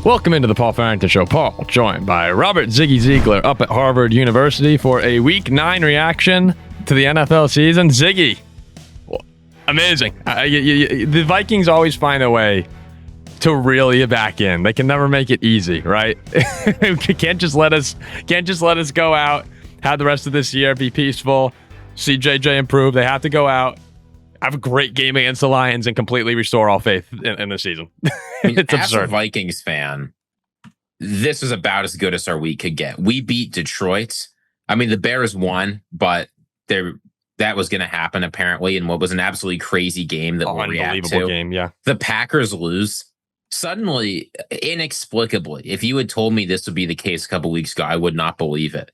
Welcome into the Paul Farrington Show. Paul, joined by Robert Ziggy Ziegler up at Harvard University for a Week 9 reaction to the NFL season. Ziggy, amazing. The Vikings always find a way to reel you back in. They can never make it easy, right? can't just let us go out, have the rest of this year be peaceful, see JJ improve. They have to go out, have a great game against the Lions, and completely restore all faith in the season. It's as absurd. A Vikings fan, this is about as good as our week could get. We beat Detroit. I mean, the Bears won, but that was going to happen apparently in what was an absolutely crazy game that we'll react to. Game, yeah. The Packers lose. Suddenly, inexplicably, if you had told me this would be the case a couple weeks ago, I would not believe it.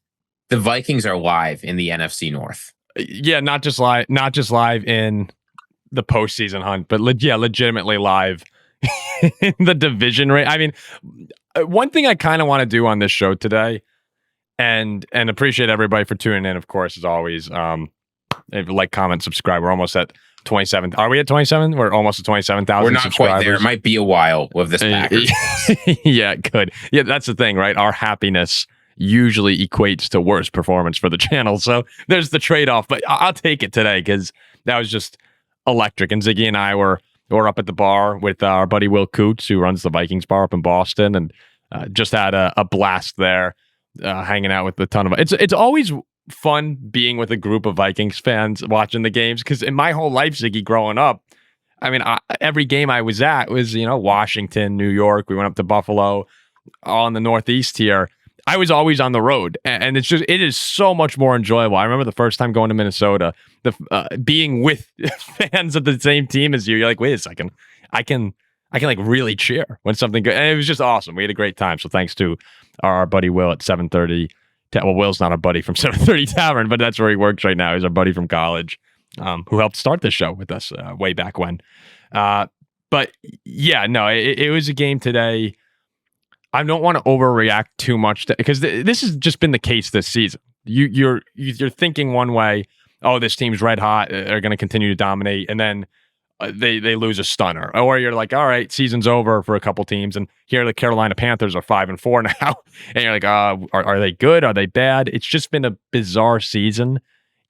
The Vikings are live in the NFC North. Yeah, not just live in the postseason hunt, but legitimately live in the division race. I mean, one thing I kind of want to do on this show today, and appreciate everybody for tuning in, of course, as always. Like, comment, subscribe. We're almost at 27. Are we at 27? We're almost at 27,000. We're not quite there. It might be a while with this Packers. Yeah, it could. Yeah, that's the thing, right? Our happiness usually equates to worse performance for the channel. So there's the trade-off, but I'll take it today because that was just electric. And Ziggy and I were up at the bar with our buddy Will Coots, who runs the Vikings bar up in Boston, and just had a blast there, hanging out with a ton of. It's always fun being with a group of Vikings fans watching the games, because in my whole life, Ziggy, growing up, I mean, every game I was at was, Washington, New York. We went up to Buffalo, all in the Northeast here. I was always on the road, and it is so much more enjoyable. I remember the first time going to Minnesota, being with fans of the same team as you. You're like, wait a second, I can like really cheer when something good. And it was just awesome. We had a great time. So thanks to our buddy Will at 730. Well, Will's not a buddy from 730 Tavern, but that's where he works right now. He's our buddy from college, who helped start the show with us way back when. But yeah, no, it was a game today. I don't want to overreact too much because this has just been the case this season. You're thinking one way, oh, this team's red hot, they're going to continue to dominate, and then they lose a stunner. Or you're like, all right, season's over for a couple teams, and here the Carolina Panthers are 5-4 now, and you're like, are they good? Are they bad? It's just been a bizarre season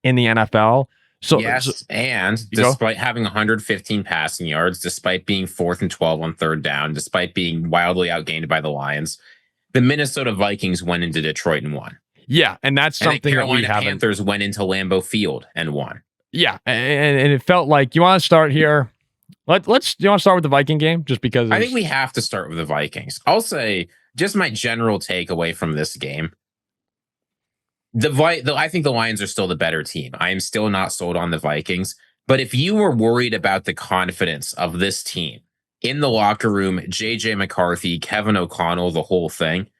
in the NFL. So yes, and despite having 115 passing yards, despite being 4th and 12 on third down, despite being wildly outgained by the Lions, the Minnesota Vikings went into Detroit and won. Yeah, and that's something that we haven't. Carolina Panthers went into Lambeau Field and won. Yeah, and it felt like, you want to start here. You want to start with the Viking game, just because I think we have to start with the Vikings. I'll say just my general takeaway from this game. I think the Lions are still the better team. I am still not sold on the Vikings. But if you were worried about the confidence of this team in the locker room, JJ McCarthy, Kevin O'Connell, the whole thing,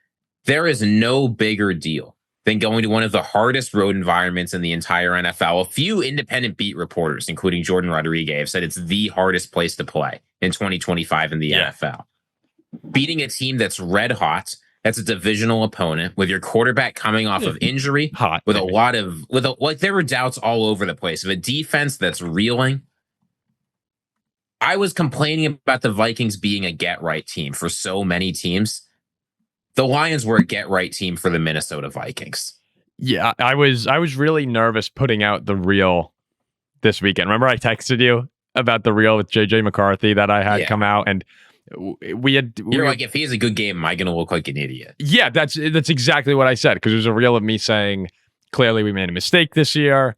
there is no bigger deal than going to one of the hardest road environments in the entire NFL. A few independent beat reporters, including Jordan Rodriguez, have said it's the hardest place to play in 2025 in the NFL. Beating a team that's red hot, that's a divisional opponent, with your quarterback coming off of injury, there were doubts all over the place. Of a defense that's reeling. I was complaining about the Vikings being a get-right team for so many teams. The Lions were a get-right team for the Minnesota Vikings. Yeah, I was really nervous putting out the reel this weekend. Remember I texted you about the reel with JJ McCarthy that I had come out, and you're like, if he has a good game, am I going to look like an idiot? Yeah, that's exactly what I said, because it was a reel of me saying, clearly we made a mistake this year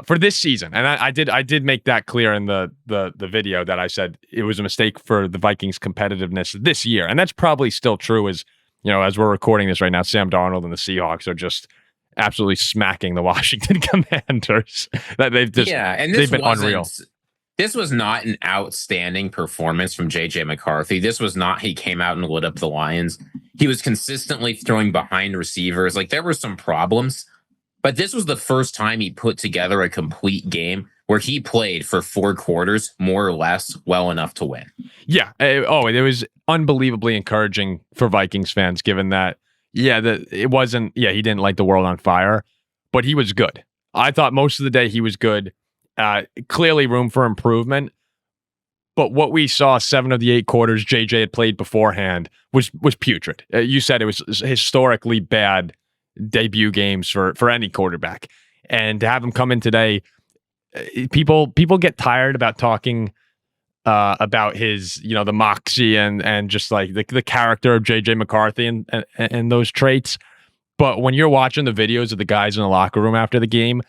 for this season, and I did make that clear in the video that I said it was a mistake for the Vikings' competitiveness this year, and that's probably still true. As we're recording this right now, Sam Darnold and the Seahawks are just absolutely smacking the Washington Commanders. That they've been unreal. This was not an outstanding performance from JJ McCarthy. This was not, he came out and lit up the Lions. He was consistently throwing behind receivers. Like, there were some problems, but this was the first time he put together a complete game where he played for 4 quarters, more or less, well enough to win. Yeah. It was unbelievably encouraging for Vikings fans, given that, he didn't light the world on fire, but he was good. I thought most of the day he was good. Clearly room for improvement, But what we saw 7 of the 8 quarters JJ had played beforehand was putrid. You said it was historically bad debut games for any quarterback. And to have him come in today, people get tired about talking about his, the moxie and just like the character of JJ McCarthy and those traits. But when you're watching the videos of the guys in the locker room after the game,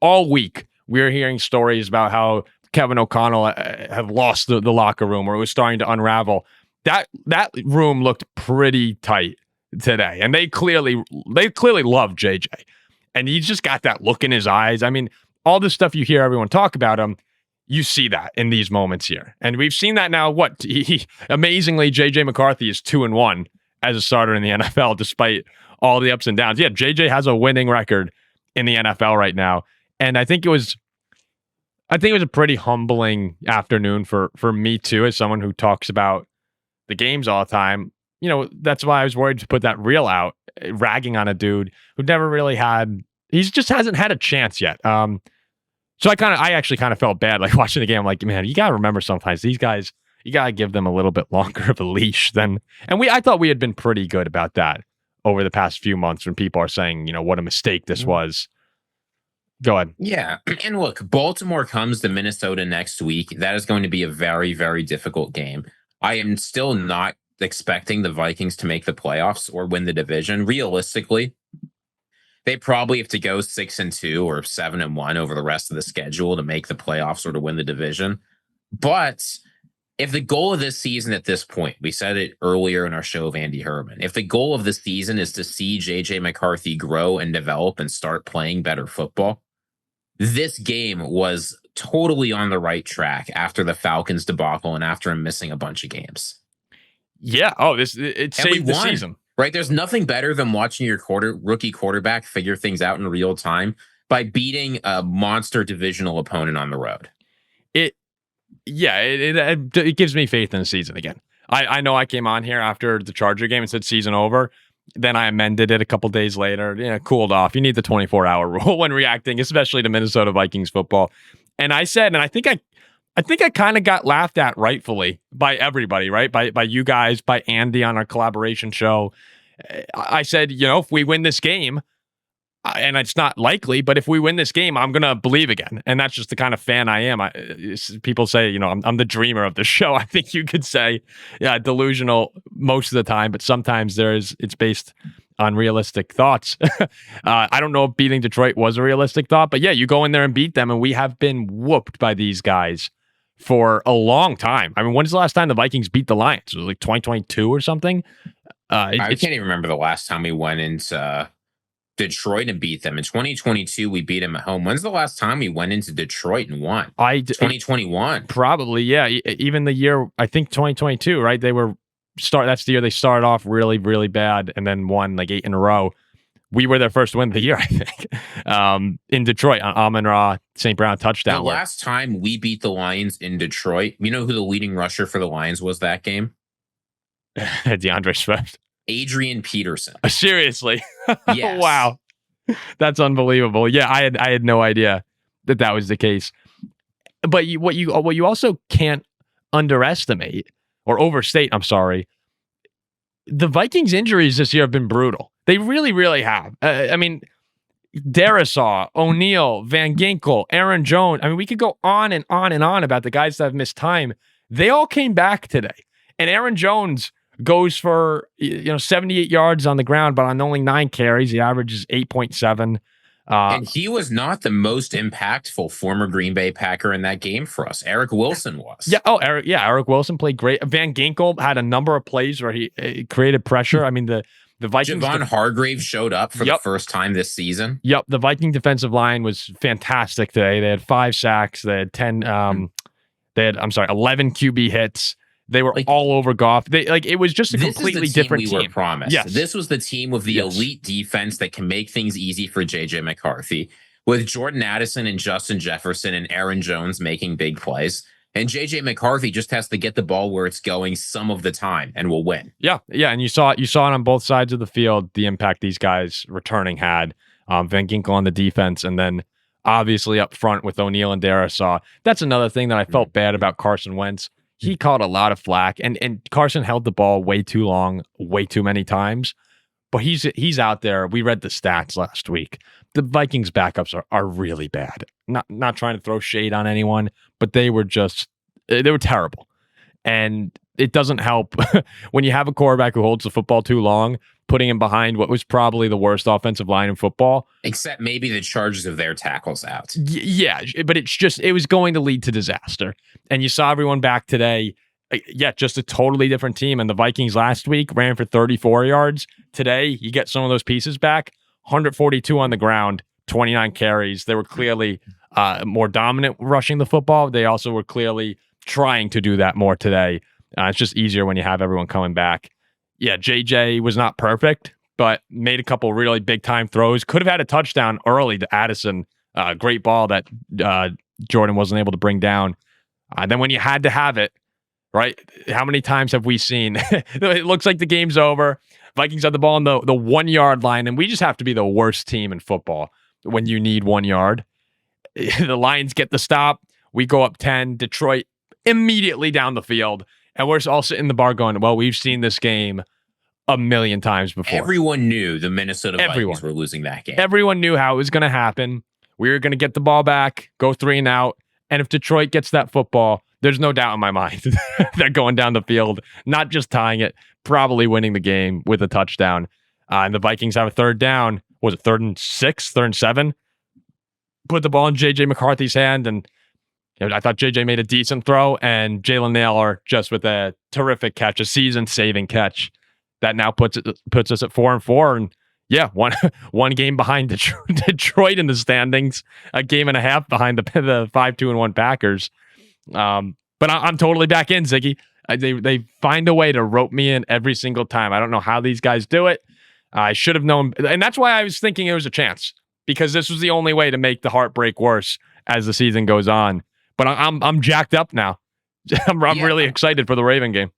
all week we're hearing stories about how Kevin O'Connell have lost the locker room, or it was starting to unravel. That room looked pretty tight today, and they clearly love JJ, and he's just got that look in his eyes. I mean, all the stuff you hear everyone talk about him, you see that in these moments here, and we've seen that now. Amazingly, JJ McCarthy is 2-1 as a starter in the NFL, despite all the ups and downs. Yeah, JJ has a winning record in the NFL right now, and I think it was a pretty humbling afternoon for me too, as someone who talks about the games all the time. That's why I was worried to put that reel out, ragging on a dude who never really just hasn't had a chance yet. So I actually kind of felt bad, like watching the game. I'm like, man, you gotta remember sometimes these guys, you gotta give them a little bit longer of a leash and I thought we had been pretty good about that over the past few months when people are saying, what a mistake this was. Go ahead. Yeah. And look, Baltimore comes to Minnesota next week. That is going to be a very, very difficult game. I am still not expecting the Vikings to make the playoffs or win the division. Realistically, they probably have to go 6-2 or 7-1 over the rest of the schedule to make the playoffs or to win the division. But if the goal of this season at this point, we said it earlier in our show of Andy Herman, if the goal of the season is to see JJ McCarthy grow and develop and start playing better football, this game was totally on the right track after the Falcons debacle and after him missing a bunch of games. Yeah. Oh, it saved the season. Right? There's nothing better than watching your rookie quarterback figure things out in real time by beating a monster divisional opponent on the road. It gives me faith in the season again. I know I came on here after the Charger game and said season over. Then I amended it a couple days later. Cooled off. You need the 24-hour rule when reacting, especially to Minnesota Vikings football. And I said, and I think I kind of got laughed at rightfully by everybody, right? By you guys, by Andy on our collaboration show. I said, if we win this game, and it's not likely, but if we win this game, I'm going to believe again. And that's just the kind of fan I am. People say, I'm the dreamer of the show. I think you could say, delusional most of the time, but sometimes it's based on realistic thoughts. I don't know if beating Detroit was a realistic thought, but yeah, you go in there and beat them, and we have been whooped by these guys for a long time. I mean, when's the last time the Vikings beat the Lions? Was it like 2022 or something? I can't even remember the last time we went into Detroit and beat them. In 2022, we beat them at home. When's the last time we went into Detroit and won? 2021. Probably, yeah. Even the year, I think 2022, right? That's the year they started off really, really bad and then won like 8 in a row. We were their first win of the year, I think, in Detroit on Amon-Ra St. Brown touchdown. The last time we beat the Lions in Detroit, you know who the leading rusher for the Lions was that game? DeAndre Swift. Adrian Peterson. Seriously? Yes. Wow. That's unbelievable. Yeah, I had no idea that was the case. But what you also can't underestimate or overstate, I'm sorry, the Vikings injuries this year have been brutal. They really, really have. I mean, Darisaw, O'Neal, Van Ginkel, Aaron Jones. I mean, we could go on and on and on about the guys that have missed time. They all came back today. And Aaron Jones goes for 78 yards on the ground, but on only 9 carries. The average is 8.7. And he was not the most impactful former Green Bay Packer in that game for us. Eric Wilson was. Yeah. Oh, Eric Wilson played great. Van Ginkel had a number of plays where he created pressure. I mean, the Vikings. Javon Hargrave showed up for the first time this season. Yep. The Viking defensive line was fantastic today. They had 5 sacks. They had 11 QB hits. They were all over Goff. It was just a completely different team. We were promised. Yes. This was the team with the elite defense that can make things easy for JJ McCarthy, with Jordan Addison and Justin Jefferson and Aaron Jones making big plays. And JJ McCarthy just has to get the ball where it's going some of the time and will win. Yeah. Yeah. And you saw it on both sides of the field, the impact these guys returning had. Van Ginkel on the defense, and then obviously up front with O'Neal and Darisaw. That's another thing that I felt bad about Carson Wentz. he caught a lot of flack, and Carson held the ball way too long, way too many times. But he's out there. We read the stats last week. The Vikings backups are really bad. Not trying to throw shade on anyone, but they were terrible. And it doesn't help when you have a quarterback who holds the football too long, putting him behind what was probably the worst offensive line in football. Except maybe the charges of their tackles out. Yeah, but it was going to lead to disaster. And you saw everyone back today. Yeah, just a totally different team. And the Vikings last week ran for 34 yards. Today, you get some of those pieces back. 142 on the ground, 29 carries. They were clearly more dominant rushing the football. They also were clearly trying to do that more today. It's just easier when you have everyone coming back. Yeah, JJ was not perfect, but made a couple really big-time throws. Could have had a touchdown early to Addison. Great ball that Jordan wasn't able to bring down. Then when you had to have it, right? How many times have we seen it looks like the game's over. Vikings have the ball on the 1 yard line, and we just have to be the worst team in football when you need 1 yard. The Lions get the stop. We go up 10. Detroit immediately down the field. And we're all sitting in the bar going, well, we've seen this game a million times before. Everyone knew the Minnesota Vikings were losing that game. Everyone knew how it was going to happen. We were going to get the ball back, go 3 and out. And if Detroit gets that football, there's no doubt in my mind they're going down the field, not just tying it, probably winning the game with a touchdown. And the Vikings have a third down. Was it 3rd and 6, 3rd and 7? Put the ball in JJ McCarthy's hand, and I thought JJ made a decent throw, and Jalen Naylor just with a terrific catch, a season-saving catch that now puts us at 4-4. And yeah, one game behind Detroit in the standings, a game and a half behind the 5-2-1 Packers. But I'm totally back in, Ziggy. They find a way to rope me in every single time. I don't know how these guys do it. I should have known, and that's why I was thinking it was a chance, because this was the only way to make the heartbreak worse as the season goes on. But I'm jacked up now. I'm really excited for the Raven game.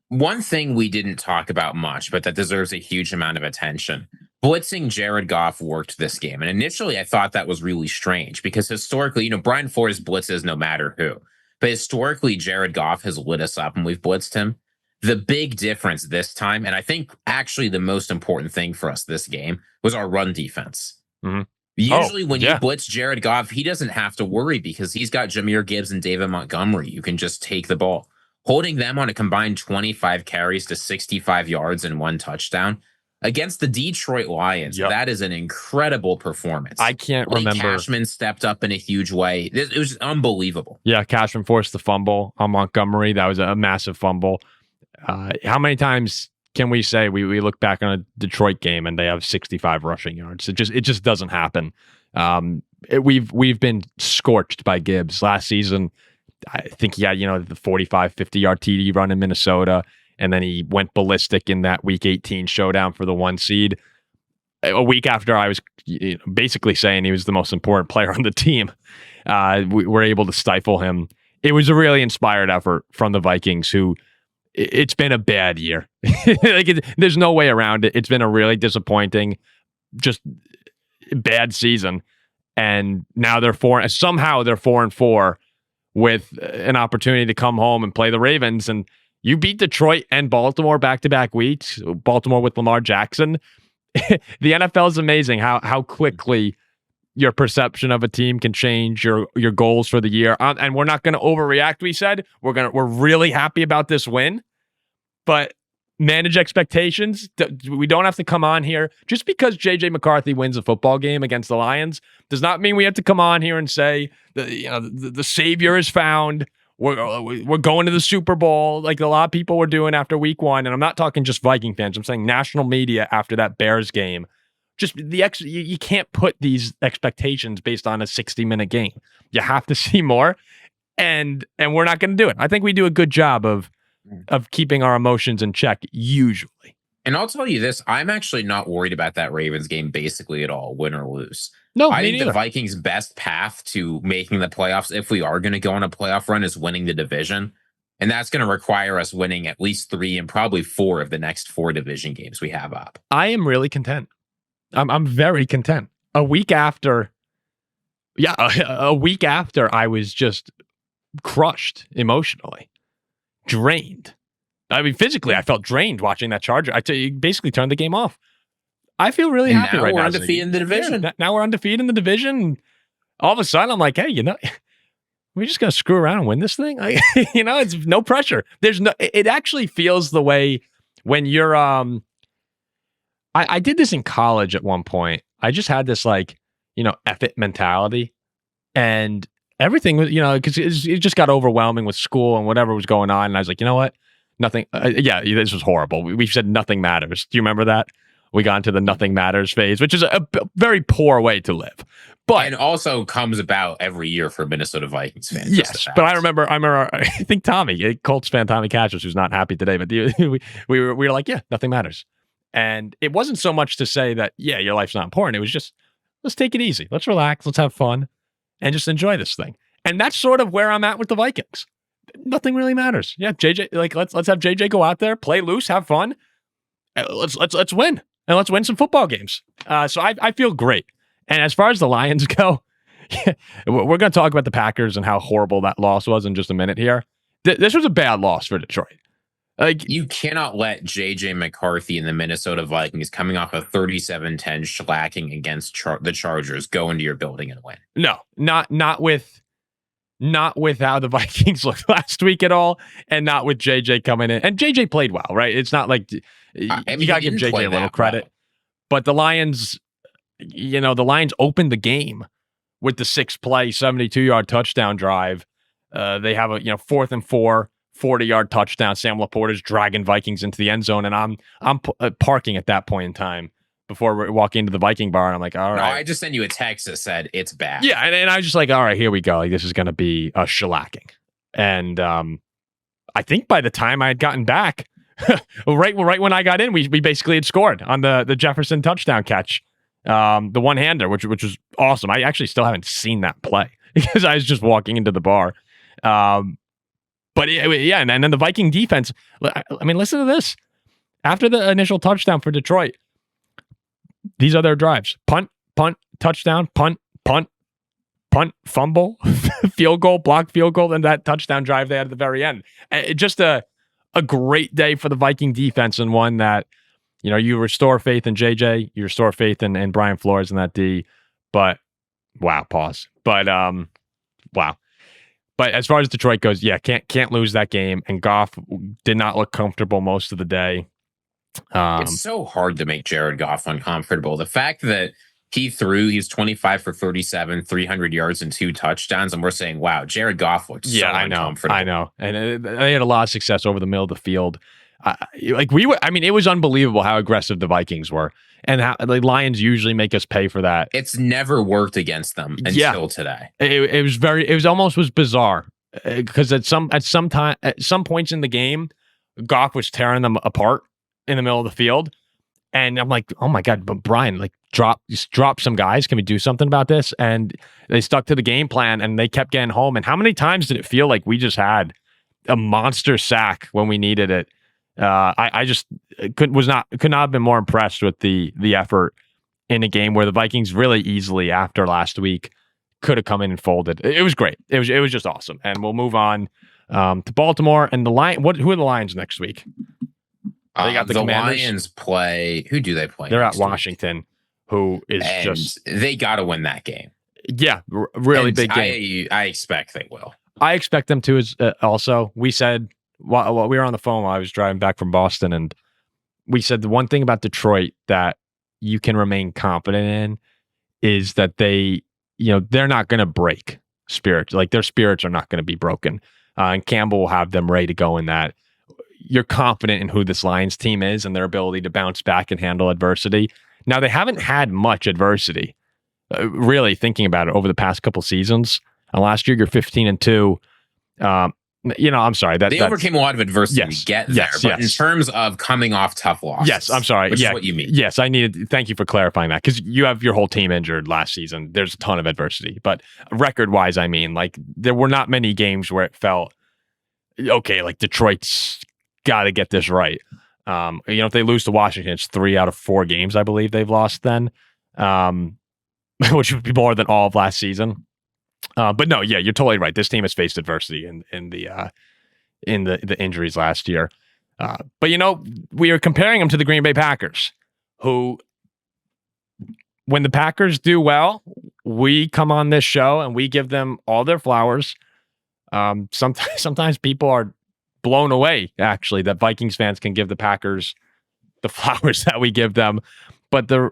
One thing we didn't talk about much, but that deserves a huge amount of attention. Blitzing Jared Goff worked this game. And initially, I thought that was really strange because historically, Brian Flores blitzes no matter who. But historically, Jared Goff has lit us up and we've blitzed him. The big difference this time, and I think actually the most important thing for us this game, was our run defense. Mm-hmm. Usually when you blitz Jared Goff, he doesn't have to worry because he's got Jahmyr Gibbs and David Montgomery. You can just take the ball. Holding them on a combined 25 carries to 65 yards and 1 touchdown against the Detroit Lions. That is an incredible performance. I can't remember. Cashman stepped up in a huge way. It was unbelievable. Yeah, Cashman forced the fumble on Montgomery. That was a massive fumble. How many times can we say we look back on a Detroit game and they have 65 rushing yards? It just doesn't happen. We've been scorched by Gibbs last season. I think he had the 45, 50-yard TD run in Minnesota, and then he went ballistic in that Week 18 showdown for the 1 seed. A week after I was basically saying he was the most important player on the team, we were able to stifle him. It was a really inspired effort from the Vikings, who it's been a bad year. There's no way around it. It's been a really disappointing, just bad season. And now they're 4-4 with an opportunity to come home and play the Ravens. And you beat Detroit and Baltimore back-to-back weeks, Baltimore with Lamar Jackson. The NFL is amazing how quickly your perception of a team can change your goals for the year. And we're not going to overreact, we said. We're really happy about this win, but manage expectations. We don't have to come on here. Just because JJ McCarthy wins a football game against the Lions does not mean we have to come on here and say the savior is found. We're going to the Super Bowl like a lot of people were doing after week 1. And I'm not talking just Viking fans. I'm saying national media after that Bears game. Just you can't put these expectations based on a 60-minute game. You have to see more, and we're not going to do it. I think we do a good job of keeping our emotions in check usually. And I'll tell you this, I'm actually not worried about that Ravens game basically at all, win or lose. No, I think the Vikings' best path to making the playoffs, if we are going to go on a playoff run, is winning the division. And that's going to require us winning at least 3 and probably 4 of the next 4 division games we have up. I am really content. I'm very content. A week after I was just crushed emotionally. drained. I mean, physically, I felt drained watching that Charger. You basically turned the game off. I feel really happy right now. We're undefeated in the division. Yeah, now we're undefeated in the division. All of a sudden, I'm like, hey, we're just gonna screw around and win this thing. It's no pressure. It actually feels the way when you're. I did this in college at one point. I just had this F it mentality, and everything was because it just got overwhelming with school and whatever was going on. And I was like, you know what, nothing. This was horrible. We said nothing matters. Do you remember that? We got into the nothing matters phase, which is a very poor way to live. But and also comes about every year for Minnesota Vikings fans. Yes, but I remember. I think Tommy, Colts fan Tommy Cashers, who's not happy today, but we were like, yeah, nothing matters. And it wasn't so much to say that, yeah, your life's not important. It was just, let's take it easy. Let's relax. Let's have fun and just enjoy this thing. And that's sort of where I'm at with the Vikings. Nothing really matters. Yeah, JJ, let's have JJ go out there, play loose, have fun. Let's win. And let's win some football games. So I feel great. And as far as the Lions go, we're going to talk about the Packers and how horrible that loss was in just a minute here. This was a bad loss for Detroit. You cannot let JJ McCarthy and the Minnesota Vikings coming off a 37-10 shellacking against the Chargers go into your building and win. No, not with how the Vikings looked last week at all, and not with JJ coming in. And JJ played well, right? It's not like you got to give JJ a little credit. Well. But the Lions, the Lions opened the game with the 6-play, 72-yard touchdown drive. They have a 4th and 4. 40-yard touchdown. Sam Laporta's dragging Vikings into the end zone, and I'm parking at that point in time before we walk into the Viking bar, and I'm like, all right. No, I just sent you a text that said it's bad. Yeah, and I was just like, all right, here we go. This is going to be a shellacking. And I think by the time I had gotten back, right when I got in, we basically had scored on the Jefferson touchdown catch, the one-hander, which was awesome. I actually still haven't seen that play because I was just walking into the bar. But and then the Viking defense, I mean, listen to this. After the initial touchdown for Detroit, these are their drives. Punt, touchdown, punt, fumble, field goal, blocked field goal, and that touchdown drive they had at the very end. Just a great day for the Viking defense, and one that, you restore faith in JJ, you restore faith in Brian Flores and that D. But, wow, pause. But, wow. But as far as Detroit goes, yeah, can't lose that game. And Goff did not look comfortable most of the day. It's so hard to make Jared Goff uncomfortable. The fact that he's 25 for 37, 300 yards and 2 touchdowns, and we're saying, wow, Jared Goff looked so uncomfortable. I know. And they had a lot of success over the middle of the field. It was unbelievable how aggressive the Vikings were. And how the Lions usually make us pay for that. It's never worked against them until today. It was almost bizarre because at some points in the game, Goff was tearing them apart in the middle of the field, and I'm like, oh my god, but Brian, drop some guys. Can we do something about this? And they stuck to the game plan, and they kept getting home. And how many times did it feel like we just had a monster sack when we needed it? I just could not have been more impressed with the effort in a game where the Vikings really easily after last week could have come in and folded. It was great. It was just awesome. And we'll move on to Baltimore and the Lions. Who are the Lions next week? They got the Lions play. Who do they play? They're at Washington, week? Who is just they got to win that game. Yeah, really big game. I expect they will. I expect them to. Also, we said. Well, we were on the phone while I was driving back from Boston, and we said the one thing about Detroit that you can remain confident in is that they're not going to break spirit. Like their spirits are not going to be broken. And Campbell will have them ready to go in that. You're confident in who this Lions team is and their ability to bounce back and handle adversity. Now, they haven't had much adversity, really thinking about it over the past couple seasons. Last year, you're 15-2. I'm sorry. They overcame a lot of adversity to get there. But in terms of coming off tough losses. Yes, I'm sorry. Which is what you mean. Yes, thank you for clarifying that, because you have your whole team injured last season. There's a ton of adversity. But record-wise, there were not many games where it felt, okay, Detroit's got to get this right. If they lose to Washington, it's 3 out of 4 games, I believe they've lost then, which would be more than all of last season. But no, yeah, you're totally right. This team has faced adversity in in the injuries last year. But, we are comparing them to the Green Bay Packers, who, when the Packers do well, we come on this show and we give them all their flowers. Sometimes people are blown away, actually, that Vikings fans can give the Packers the flowers that we give them. But the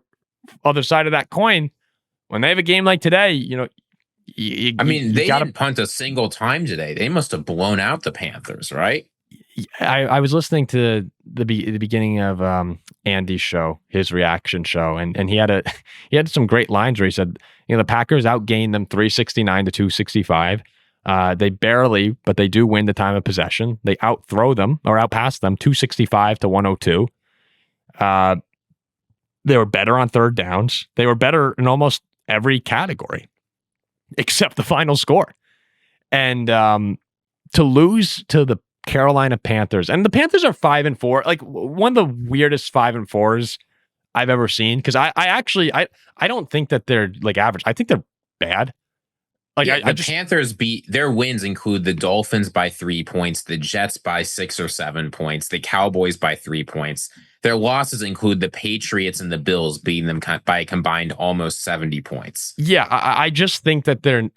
other side of that coin, when they have a game like today, they didn't punt a single time today. They must have blown out the Panthers, right? I was listening to the beginning of Andy's show, his reaction show, and he had some great lines where he said, the Packers outgained them 369 to 265. They barely, but they do win the time of possession. They outpass them 265 to 102. They were better on third downs. They were better in almost every category except the final score. And to lose to the Carolina Panthers, and the Panthers are 5-4, like one of the weirdest 5-4s I've ever seen. Because I don't think that they're like average. I think they're bad. Panthers their wins include the Dolphins by 3 points, the Jets by 6 or 7 points, the Cowboys by 3 points. Their losses include the Patriots and the Bills beating them by a combined almost 70 points. Yeah, I just think that they're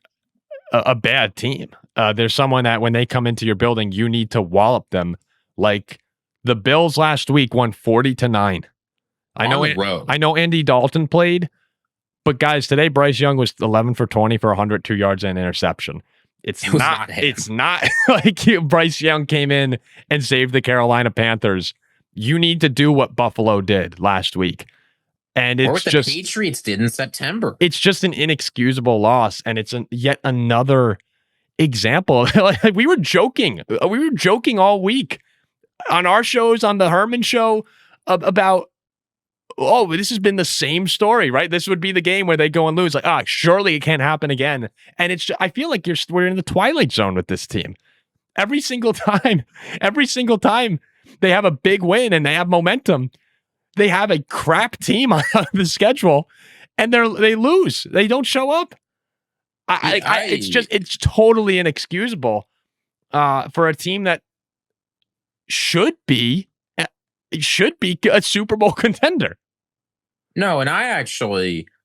a bad team. There's someone that when they come into your building, you need to wallop them. Like the Bills last week won 40-9. I know Andy Dalton played, but guys, today Bryce Young was 11 for 20 for 102 yards and an interception. It's not like Bryce Young came in and saved the Carolina Panthers. You need to do what Buffalo did last week. And it's the Patriots did in September. It's just an inexcusable loss, and it's yet another example. Like we were joking all week on our shows, on the Herman show, about, this has been the same story, right? This would be the game where they go and lose. Like, surely it can't happen again. And I feel like we're in the twilight zone with this team. Every single time they have a big win and they have momentum, they have a crap team on the schedule and they lose. They don't show up. It's totally inexcusable for a team that should be a Super Bowl contender. No, and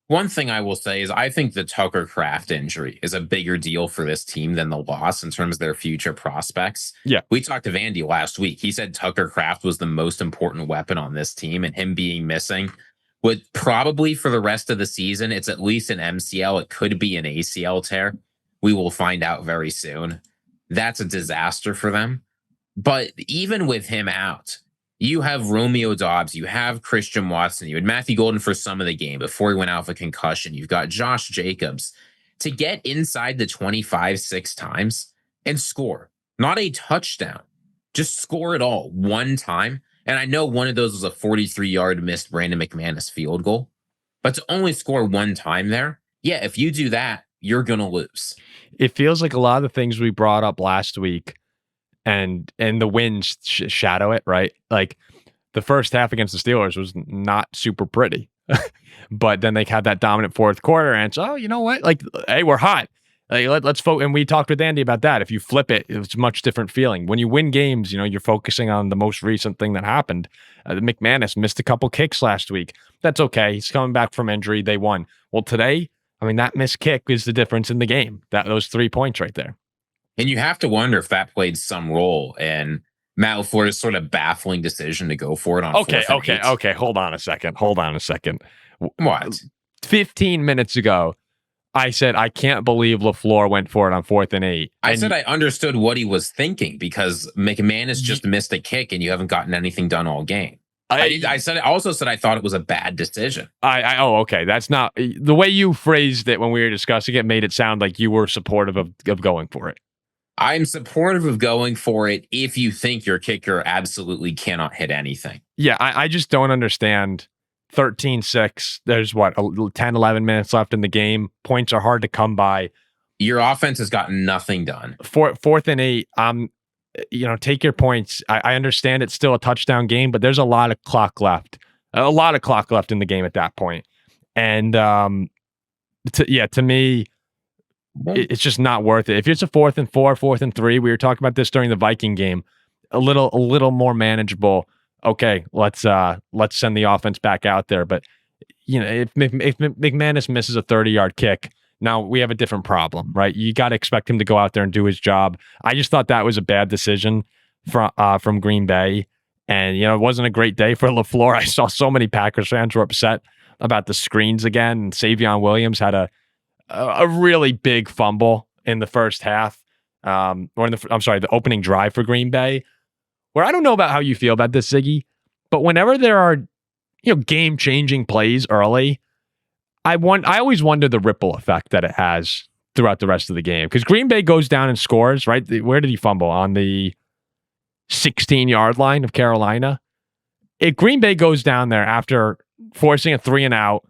one thing I will say is I think the Tucker Kraft injury is a bigger deal for this team than the loss in terms of their future prospects. Yeah. We talked to Vandy last week. He said Tucker Kraft was the most important weapon on this team, and him being missing would probably for the rest of the season, it's at least an MCL. It could be an ACL tear. We will find out very soon. That's a disaster for them. But even with him out, you have Romeo Doubs, you have Christian Watson, you had Matthew Golden for some of the game before he went out with a concussion. You've got Josh Jacobs. To get inside the 25 6 times and score, not a touchdown, just score it all one time. And I know one of those was a 43-yard missed Brandon McManus field goal, but to only score one time there, yeah, if you do that, you're going to lose. It feels like a lot of the things we brought up last week and the wins shadow it, right? Like the first half against the Steelers was not super pretty, but then they had that dominant fourth quarter and it's, you know what? Like, hey, we're hot. Like, let's focus. And we talked with Andy about that. If you flip it, it's a much different feeling. When you win games, you're focusing on the most recent thing that happened. McManus missed a couple kicks last week. That's okay. He's coming back from injury. They won. Well, today, that missed kick is the difference in the game. Those 3 points right there. And you have to wonder if that played some role in Matt LaFleur's sort of baffling decision to go for it on Okay. Hold on a second. What? 15 minutes ago, I said, I can't believe LaFleur went for it on 4th and 8. I said I understood what he was thinking because McManus just missed a kick and you haven't gotten anything done all game. I also said I thought it was a bad decision. Okay. That's not the way you phrased it when we were discussing it. Made it sound like you were supportive of going for it. I'm supportive of going for it if you think your kicker absolutely cannot hit anything. Yeah, I just don't understand. 13-6. There's 10, 11 minutes left in the game. Points are hard to come by. Your offense has gotten nothing done. 4th and 8. Take your points. I understand it's still a touchdown game, but there's a lot of clock left. A lot of clock left in the game at that point. And to me, it's just not worth it. If it's a 4th and 4, 4th and 3, we were talking about this during the Viking game, a little more manageable. Okay, let's send the offense back out there. But if McManus misses a 30-yard kick, now we have a different problem, right? You got to expect him to go out there and do his job. I just thought that was a bad decision from Green Bay. And, it wasn't a great day for LaFleur. I saw so many Packers fans were upset about the screens again. And Savion Williams had a really big fumble in the first half, the opening drive for Green Bay, where I don't know about how you feel about this, Ziggy, but whenever there are, game-changing plays early, I always wonder the ripple effect that it has throughout the rest of the game. Because Green Bay goes down and scores, right? Where did he fumble? On the 16-yard line of Carolina. If Green Bay goes down there after forcing a 3-and-out,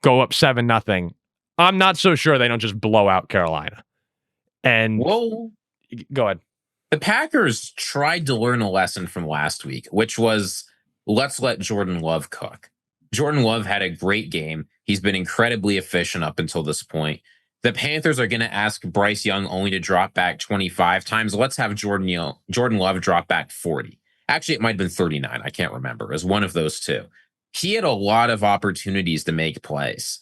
go up 7-0, I'm not so sure they don't just blow out Carolina. And go ahead. The Packers tried to learn a lesson from last week, which was let's let Jordan Love cook. Jordan Love had a great game. He's been incredibly efficient up until this point. The Panthers are going to ask Bryce Young only to drop back 25 times. Let's have Jordan Love drop back 40. Actually, it might have been 39. I can't remember. It was one of those two. He had a lot of opportunities to make plays.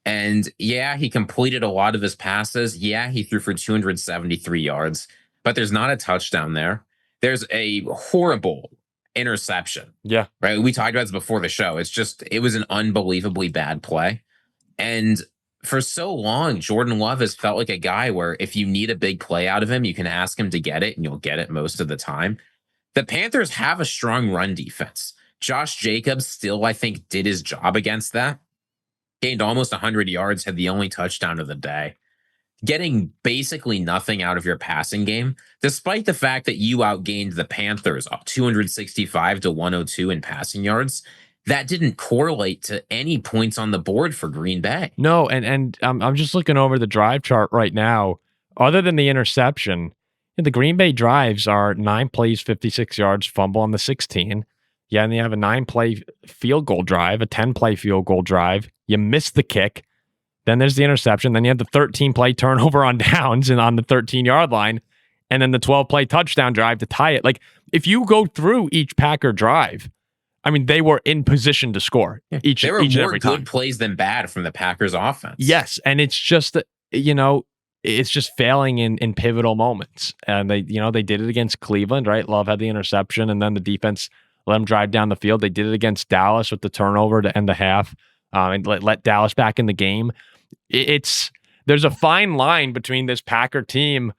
And yeah, he completed a lot of his passes. Yeah, he threw for 273 yards, but there's not a touchdown there. There's a horrible interception. Yeah. Right. We talked about this before the show. It was an unbelievably bad play. And for so long, Jordan Love has felt like a guy where if you need a big play out of him, you can ask him to get it and you'll get it most of the time. The Panthers have a strong run defense. Josh Jacobs still, I think, did his job against that. Gained almost 100 yards, had the only touchdown of the day. Getting basically nothing out of your passing game, despite the fact that you outgained the Panthers 265 to 102 in passing yards. That didn't correlate to any points on the board for Green Bay. No, and I'm just looking over the drive chart right now. Other than the interception, the Green Bay drives are 9 plays, 56 yards, fumble on the 16. Yeah, and you have a 9-play field goal drive, a 10-play field goal drive. You miss the kick. Then there's the interception. Then you have the 13-play turnover on downs and on the 13-yard line. And then the 12-play touchdown drive to tie it. Like, if you go through each Packer drive, I mean, they were in position to score each and every time. There were more good plays than bad from the Packers offense. Yes, and it's just, it's just failing in pivotal moments. And they did it against Cleveland, right? Love had the interception, and then the defense let them drive down the field. They did it against Dallas with the turnover to end the half and let Dallas back in the game. There's a fine line between this Packer team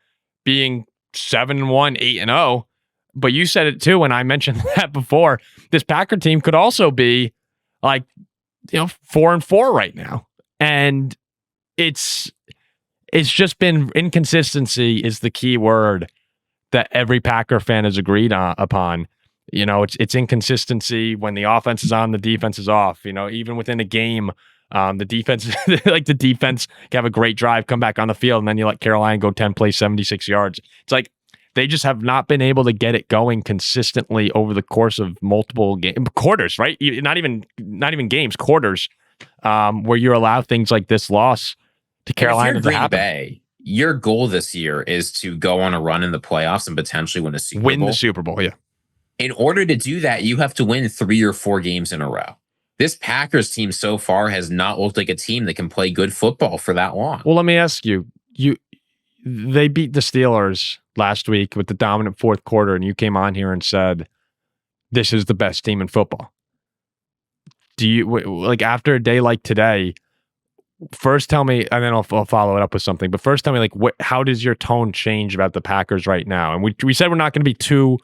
being 7-1, 8-0. But you said it too when I mentioned that before. This Packer team could also be 4-4 right now. And it's just been inconsistency is the key word that every Packer fan has agreed upon. It's inconsistency when the offense is on, the defense is off. Even within a game, the defense can have a great drive, come back on the field, and then you let Carolina go 10 plays, 76 yards. It's like they just have not been able to get it going consistently over the course of multiple quarters, right? Not even games, quarters, where you allow things like this loss to Carolina to happen. Bay, your goal this year is to go on a run in the playoffs and potentially win a Super Bowl. Win the Super Bowl, yeah. In order to do that, you have to win 3 or 4 games in a row. This Packers team so far has not looked like a team that can play good football for that long. Well, let me ask you, they beat the Steelers last week with the dominant fourth quarter, and you came on here and said, this is the best team in football. Do you, after a day like today, first tell me, and then I'll follow it up with something, but first tell me, how does your tone change about the Packers right now? And we said we're not going to be too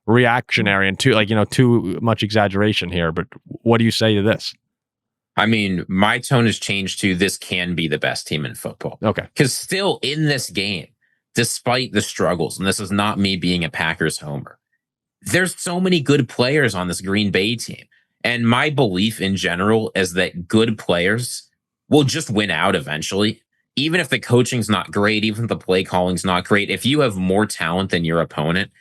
reactionary and too much exaggeration here, but what do you say to this? I mean, my tone has changed to this can be the best team in football. Okay. Because still in this game, despite the struggles, and this is not me being a Packers homer, there's so many good players on this Green Bay team. And my belief in general is that good players will just win out eventually. Even if the coaching's not great, even if the play calling's not great, if you have more talent than your opponent,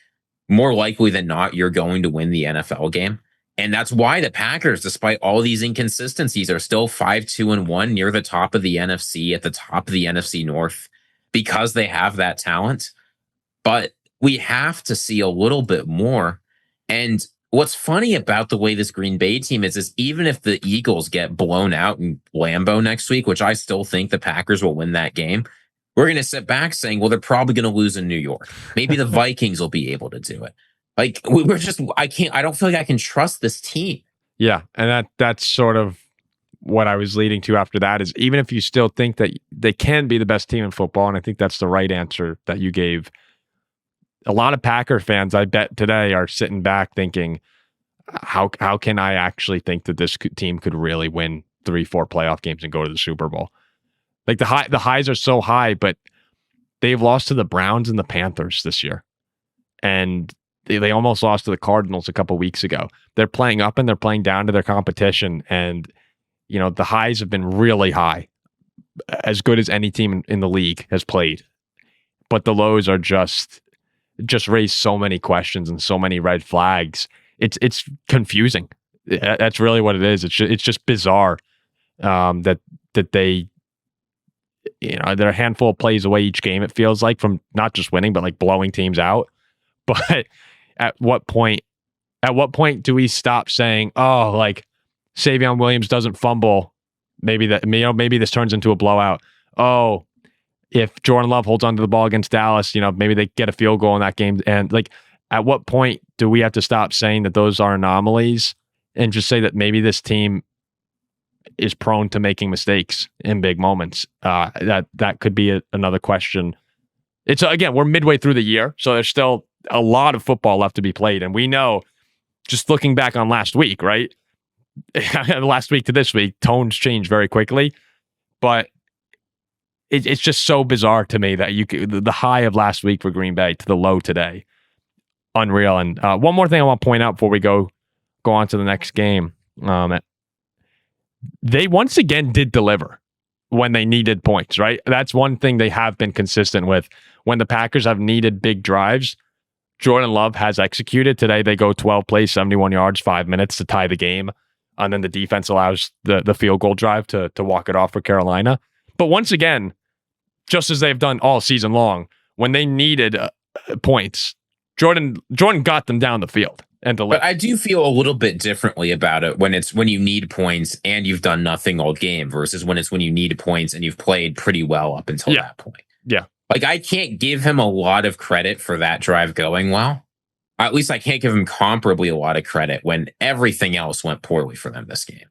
more likely than not, you're going to win the NFL game. And that's why the Packers, despite all these inconsistencies, are still 5-2-1 near the top of the NFC, at the top of the NFC North, because they have that talent. But we have to see a little bit more. And what's funny about the way this Green Bay team is even if the Eagles get blown out in Lambeau next week, which I still think the Packers will win that game, we're going to sit back saying, well, they're probably going to lose in New York. Maybe the Vikings will be able to do it. Like, I don't feel like I can trust this team. Yeah. And that's sort of what I was leading to after that, is even if you still think that they can be the best team in football, and I think that's the right answer that you gave, a lot of Packer fans, I bet today, are sitting back thinking, how can I actually think that this team could really win 3-4 playoff games and go to the Super Bowl? Like the highs are so high, but they've lost to the Browns and the Panthers this year. And they almost lost to the Cardinals a couple weeks ago. They're playing up and they're playing down to their competition. And, the highs have been really high, as good as any team in the league has played. But the lows are just raised so many questions and so many red flags. It's confusing. That's really what it is. It's just bizarre that they, they're a handful of plays away each game, it feels like, from not just winning, but like blowing teams out. But at what point do we stop saying, oh, like Savion Williams doesn't fumble, maybe this turns into a blowout. Oh, if Jordan Love holds onto the ball against Dallas, maybe they get a field goal in that game. And like, at what point do we have to stop saying that those are anomalies and just say that maybe this team is prone to making mistakes in big moments? That could be another question. It's, again, we're midway through the year, so there's still a lot of football left to be played. And we know, just looking back on last week, right? Last week to this week, tones change very quickly. But it's just so bizarre to me that the high of last week for Green Bay to the low today, unreal. And one more thing I want to point out before we go on to the next game. They once again did deliver when they needed points, right? That's one thing they have been consistent with. When the Packers have needed big drives, Jordan Love has executed. Today they go 12 plays, 71 yards, 5 minutes to tie the game. And then the defense allows the field goal drive to walk it off for Carolina. But once again, just as they've done all season long, when they needed points, Jordan got them down the field and delivered. But I do feel a little bit differently about it when you need points and you've done nothing all game versus when you need points and you've played pretty well up until that point. Yeah. Like, I can't give him a lot of credit for that drive going well. At least I can't give him comparably a lot of credit when everything else went poorly for them this game.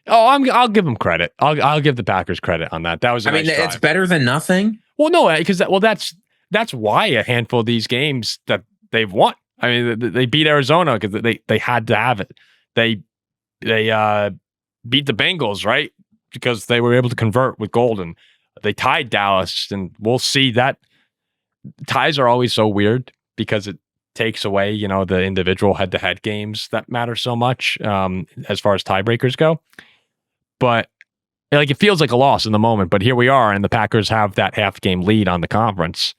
Oh, I'll give them credit. I'll give the Packers credit on that. That was nice drive. It's better than nothing. Well, no, because that's why a handful of these games that they've won. I mean, they beat Arizona because they had to have it. They beat the Bengals, right? Because they were able to convert with Golden. They tied Dallas, and we'll see that ties are always so weird because it takes away, the individual head-to-head games that matter so much as far as tiebreakers go. But it feels like a loss in the moment. But here we are, and the Packers have that half-game lead on the conference.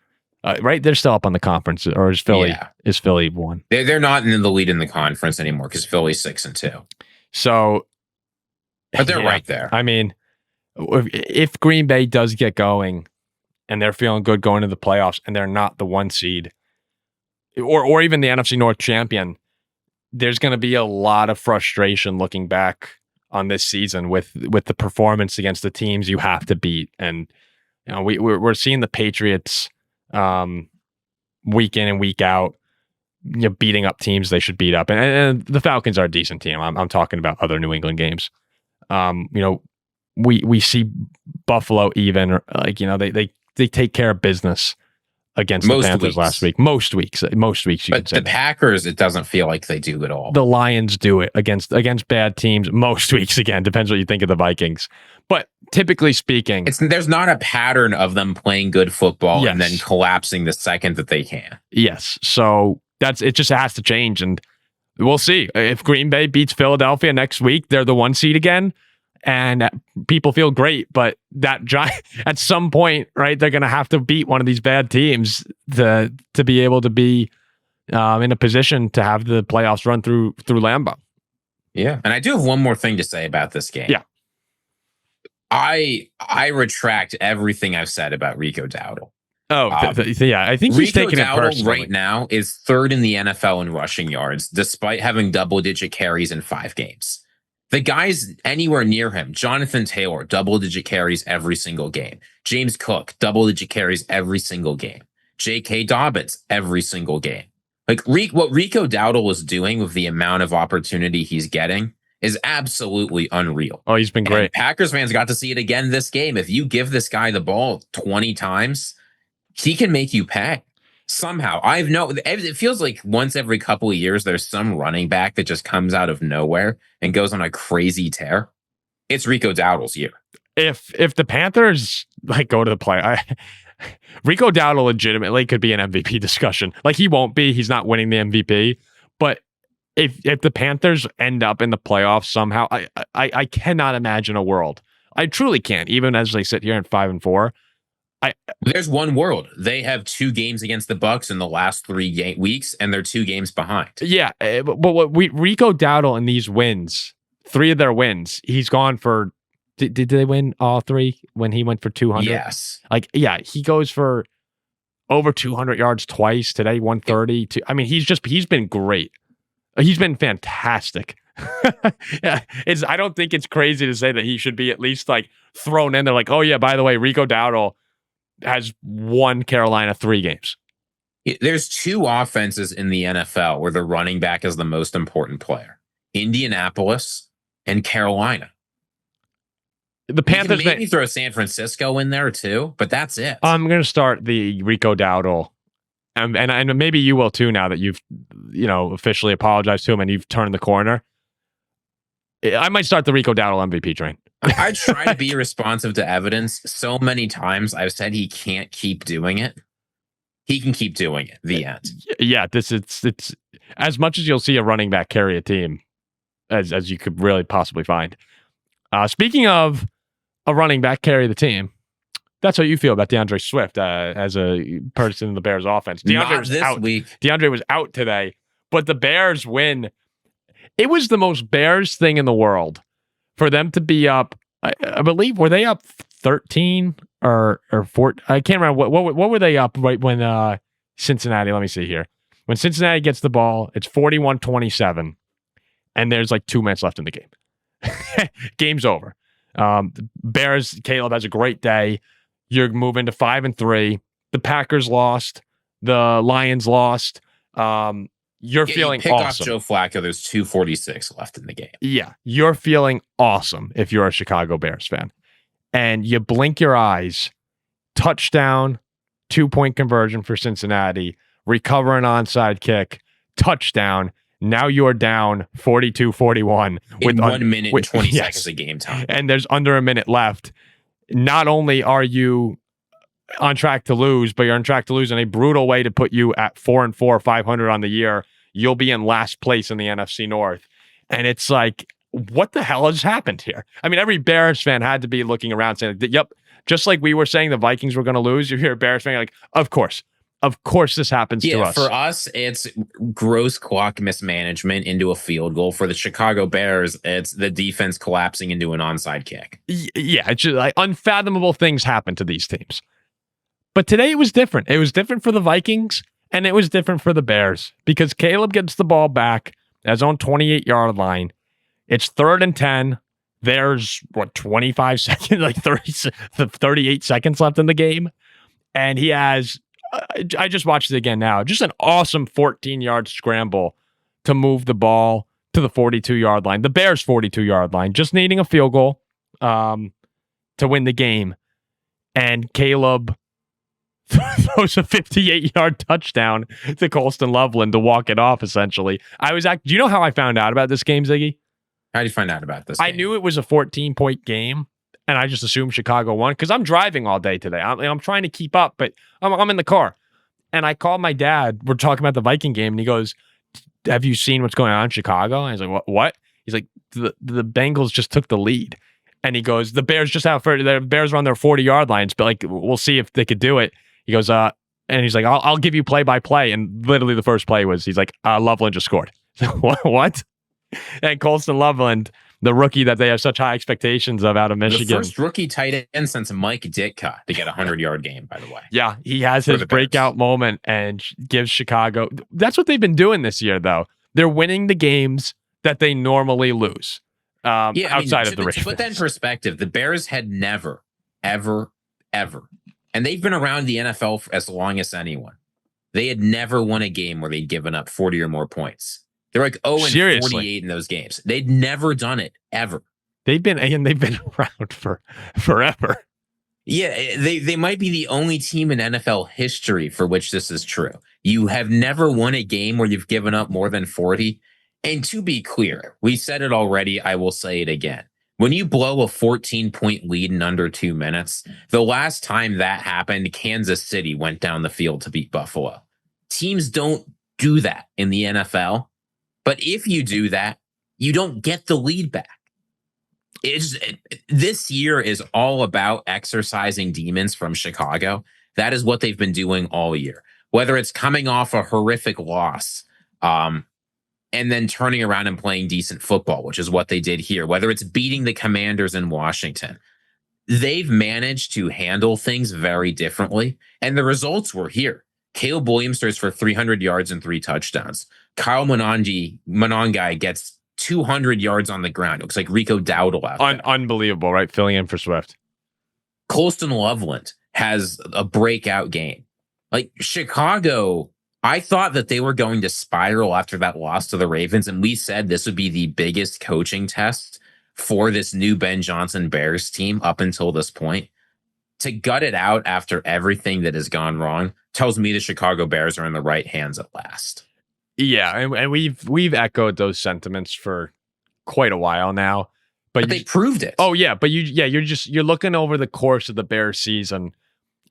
Right? They're still up on the conference, or is Philly? Yeah. Is Philly one? They're not in the lead in the conference anymore because Philly's 6-2. So, but they're right there. I mean, if Green Bay does get going, and they're feeling good going to the playoffs, and they're not the 1 seed, or even the NFC North champion, there's going to be a lot of frustration looking back on this season with the performance against the teams you have to beat, and we're seeing the Patriots. Week in and week out, beating up teams they should beat up, and the Falcons are a decent team. I'm talking about other New England games. We see Buffalo even they take care of business against the Panthers last week. Most weeks you but can say. The Packers, it doesn't feel like they do at all. The Lions do it against bad teams most weeks. Again, depends what you think of the Vikings. But typically speaking, there's not a pattern of them playing good football and then collapsing the second that they can. Yes. So it just has to change. And we'll see. If Green Bay beats Philadelphia next week, they're the 1 seed again. And people feel great, but at some point, right, they're going to have to beat one of these bad teams to be able to be in a position to have the playoffs run through Lambeau. Yeah. And I do have one more thing to say about this game. Yeah. I retract everything I've said about Rico Dowdle. Oh, yeah. I think he's taking it personally. Right now is third in the NFL in rushing yards, despite having double-digit carries in 5 games. The guys anywhere near him, Jonathan Taylor, double-digit carries every single game. James Cook, double-digit carries every single game. J.K. Dobbins, every single game. Like what Rico Dowdle is doing with the amount of opportunity he's getting is absolutely unreal. Oh, he's been great. And Packers fans got to see it again this game. If you give this guy the ball 20 times, he can make you pay somehow. It feels like once every couple of years, there's some running back that just comes out of nowhere and goes on a crazy tear. It's Rico Dowdle's year. If the Panthers go to the play, Rico Dowdle legitimately could be an MVP discussion. He won't be. He's not winning the MVP. But if the Panthers end up in the playoffs somehow, I cannot imagine a world. I truly can't. Even as they sit here at 5-4. There's one world. They have 2 games against the Bucs in the last 3 weeks, and they're 2 games behind. Yeah, but Rico Dowdle in these wins, 3 of their wins, he's gone for. Did they win all 3 when he went for 200? Yes. He goes for over 200 yards twice today, 130. I mean, he's been great. He's been fantastic. Yeah, I don't think it's crazy to say that he should be at least thrown in there. Oh yeah, by the way, Rico Dowdle has won Carolina 3 games. There's 2 offenses in the NFL where the running back is the most important player: Indianapolis and Carolina. The Panthers maybe throw San Francisco in there too, but that's it. I'm going to start the Rico Dowdle, and maybe you will too now that you've officially apologized to him and you've turned the corner. I might start the Rico Dowdle MVP train. I try to be responsive to evidence. So many times I've said he can't keep doing it. He can keep doing it. The end. Yeah, it's as much as you'll see a running back carry a team as you could really possibly find. Speaking of a running back carry the team, that's how you feel about DeAndre Swift as a person in the Bears offense. DeAndre was out today, but the Bears win. It was the most Bears thing in the world for them to be up. I believe, were they up 13 or 14? I can't remember. What were they up right when Cincinnati? Let me see here. When Cincinnati gets the ball, it's 41-27, and there's 2 minutes left in the game. Game's over. Bears, Caleb has a great day. You're moving to 5-3. The Packers lost. The Lions lost. You're feeling pick awesome. Off Joe Flacco, there's 2:46 left in the game. Yeah, you're feeling awesome if you're a Chicago Bears fan. And you blink your eyes, touchdown, 2-point conversion for Cincinnati, recover an onside kick, touchdown. Now you're down 42-41 with 1 minute and 20 seconds of game time. And there's under a minute left. Not only are you on track to lose, but you're on track to lose in a brutal way to put you at 4-4, 500 on the year. You'll be in last place in the NFC North. And it's what the hell has happened here? I mean, every Bears fan had to be looking around saying, yep, just like we were saying the Vikings were going to lose. You hear a Bears fan of course this happens to us. For us, it's gross clock mismanagement into a field goal. For the Chicago Bears, it's the defense collapsing into an onside kick. Yeah, it's just unfathomable things happen to these teams. But today it was different. It was different for the Vikings, and it was different for the Bears because Caleb gets the ball back at his own 28-yard line. It's 3rd and 10. There's 25 seconds, 38 seconds left in the game. And he has, I just watched it again now, just an awesome 14-yard scramble to move the ball to the 42-yard line, the Bears' 42-yard line, just needing a field goal to win the game. And Caleb throws a 58-yard touchdown to Colston Loveland to walk it off, essentially. Do you know how I found out about this game, Ziggy? How did you find out about this game? I knew it was a 14-point game, and I just assumed Chicago won because I'm driving all day today. I'm trying to keep up, but I'm in the car. And I called my dad. We're talking about the Viking game, and he goes, have you seen what's going on in Chicago? And I was like, what? He's like, the Bengals just took the lead. And he goes, the Bears just out for the Bears are on their 40-yard lines, but we'll see if they could do it. He goes, and he's like, I'll give you play-by-play. And literally the first play was, he's like, Loveland just scored. What? And Colston Loveland, the rookie that they have such high expectations of out of Michigan. The first rookie tight end since Mike Ditka to get a 100-yard game, by the way. Yeah, he has his breakout moment and gives Chicago. That's what they've been doing this year, though. They're winning the games that they normally lose. Outside of the Ravens. To put that in perspective, the Bears had never, ever, and they've been around the NFL for as long as anyone. They had never won a game where they'd given up 40 or more points. They're like 0-48 in those games. They'd never done it ever. They've been around for forever. Yeah, they might be the only team in NFL history for which this is true. You have never won a game where you've given up more than 40. And to be clear, we said it already. I will say it again. When you blow a 14-point lead in under 2 minutes, the last time that happened, Kansas City went down the field to beat Buffalo. Teams don't do that in the NFL. But if you do that, you don't get the lead back. This year is all about exercising demons from Chicago. That is what they've been doing all year. Whether it's coming off a horrific loss and then turning around and playing decent football, which is what they did here. Whether it's beating the Commanders in Washington. They've managed to handle things very differently. And the results were here. Caleb Williams throws for 300 yards and 3 touchdowns. Kyle Monangai gets 200 yards on the ground. It looks like Rico Dowdle out there. Unbelievable, right? Filling in for Swift. Colston Loveland has a breakout game. Like Chicago, I thought that they were going to spiral after that loss to the Ravens, and we said this would be the biggest coaching test for this new Ben Johnson Bears team up until this point. To gut it out after everything that has gone wrong tells me the Chicago Bears are in the right hands at last. Yeah, and we've echoed those sentiments for quite a while now, but they proved it. Oh yeah, but you're looking over the course of the Bears season,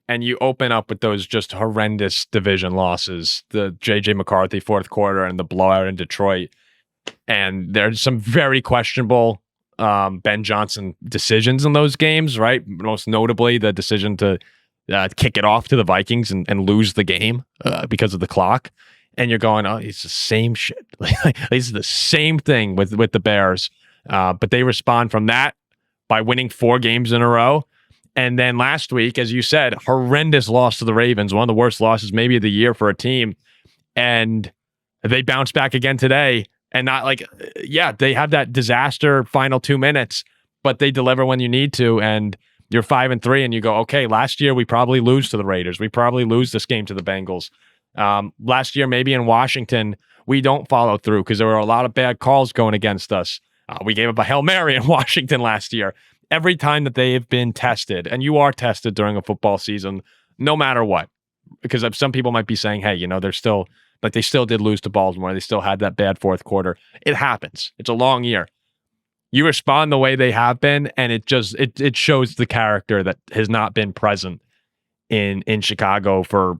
and you open up with those just horrendous division losses, the JJ McCarthy fourth quarter and the blowout in Detroit, and there's some very questionable Ben Johnson decisions in those games, right? Most notably, the decision to kick it off to the Vikings and lose the game because of the clock. And you're going, oh, it's the same shit. It's the same thing with the Bears. But they respond from that by winning 4 games in a row. And then last week, as you said, horrendous loss to the Ravens, one of the worst losses maybe of the year for a team. And they bounce back again today. And not like, yeah, they have that disaster final 2 minutes, but they deliver when you need to. And you're 5-3, and you go, okay, last year we probably lose to the Raiders. We probably lose this game to the Bengals. Last year, maybe in Washington, we don't follow through because there were a lot of bad calls going against us. We gave up a Hail Mary in Washington last year. Every time that they have been tested, and you are tested during a football season, no matter what, because some people might be saying, hey, they're still, like they still did lose to Baltimore. They still had that bad fourth quarter. It happens. It's a long year. You respond the way they have been, and it shows the character that has not been present in Chicago for,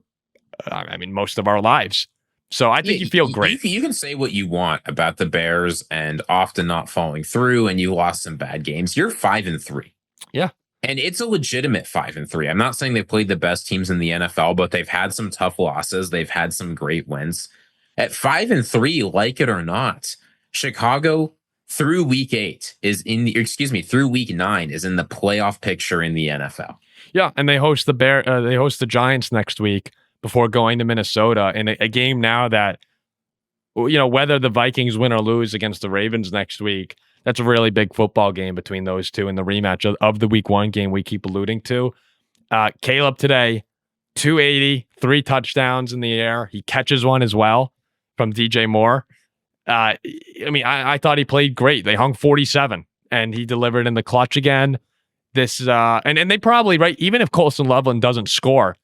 most of our lives. So I think you feel great. You can say what you want about the Bears and often not following through, and you lost some bad games. You're 5-3. Yeah. And it's a legitimate 5-3. I'm not saying they've played the best teams in the NFL, but they've had some tough losses. They've had some great wins. At 5-3, like it or not, Chicago through week 9 is in the playoff picture in the NFL. Yeah, and they host the Giants next week before going to Minnesota in a game now that, whether the Vikings win or lose against the Ravens next week, that's a really big football game between those two in the rematch of the week 1 game we keep alluding to. Caleb today, 280, 3 touchdowns in the air. He catches one as well from DJ Moore. I thought he played great. They hung 47 and he delivered in the clutch again. And they probably, right, even if Colston Loveland doesn't score,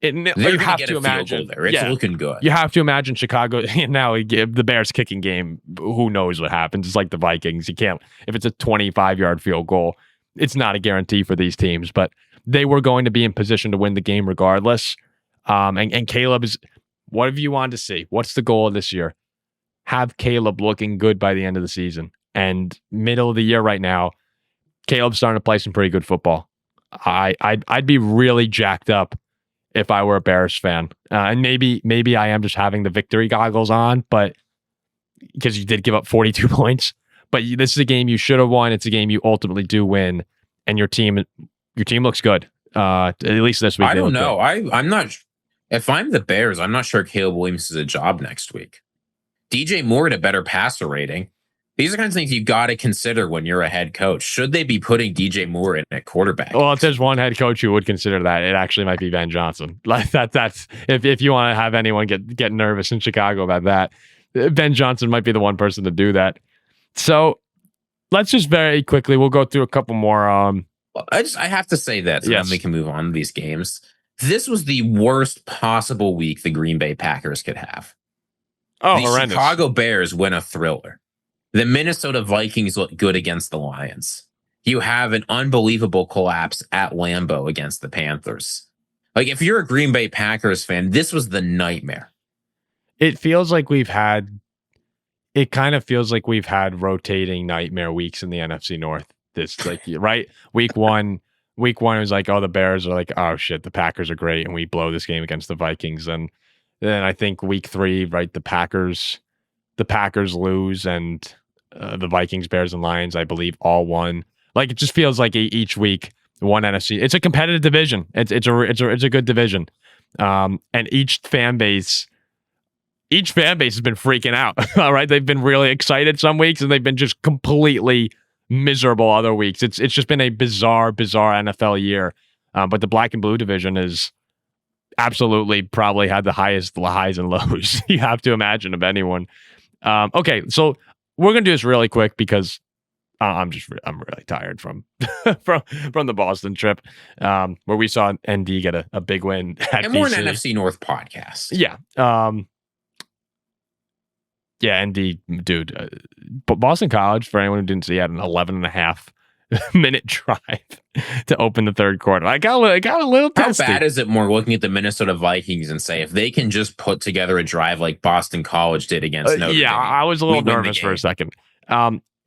you have to imagine there. It's looking good. You have to imagine Chicago now. The Bears kicking game, who knows what happens? It's like the Vikings. You can't, if it's a 25-yard field goal, it's not a guarantee for these teams. But they were going to be in position to win the game regardless. And Caleb is, what have you wanted to see? What's the goal of this year? Have Caleb looking good by the end of the season. And middle of the year right now, Caleb's starting to play some pretty good football. I'd be really jacked up if I were a Bears fan. And maybe I am just having the victory goggles on, but because you did give up 42 points. But this is a game you should have won. It's a game you ultimately do win, and your team looks good. At least this week. I don't know. I'm not. If I'm the Bears, I'm not sure Caleb Williams has a job next week. DJ Moore had a better passer rating. These are kinds of things you got to consider when you're a head coach. Should they be putting DJ Moore in at quarterback? Well, if there's one head coach who would consider that, it actually might be Ben Johnson. Like that's if you want to have anyone get nervous in Chicago about that, Ben Johnson might be the one person to do that. So let's just very quickly, we'll go through a couple more. I have to say that, so then we can move on to these games. This was the worst possible week the Green Bay Packers could have. Oh, the horrendous. Chicago Bears win a thriller. The Minnesota Vikings look good against the Lions. You have an unbelievable collapse at Lambeau against the Panthers. Like, if you're a Green Bay Packers fan, this was the nightmare. It kind of feels like we've had rotating nightmare weeks in the NFC North. This, like, right? Week one it was like, oh, the Bears are like, oh shit, the Packers are great, and we blow this game against the Vikings. And then I think week 3, right, the Packers lose, and the Vikings, Bears, and Lions, I believe, all won. Like, it just feels like each week, one NFC. It's a competitive division. It's a good division. And each fan base has been freaking out. All right, they've been really excited some weeks, and they've been just completely miserable other weeks. It's just been a bizarre NFL year. But the black and blue division is absolutely probably had the highest highs and lows you have to imagine of anyone. Okay, so we're gonna do this really quick because I'm really tired from from the Boston trip, where we saw ND get a big win at and more an BC. NFC North podcast. Yeah. Yeah, ND, dude. But Boston College, for anyone who didn't see, had an 11.5-minute drive to open the third quarter. I got a little testy. How bad is it more looking at the Minnesota Vikings and say, if they can just put together a drive like Boston College did against Notre Dame? Yeah, I was a little nervous for a second.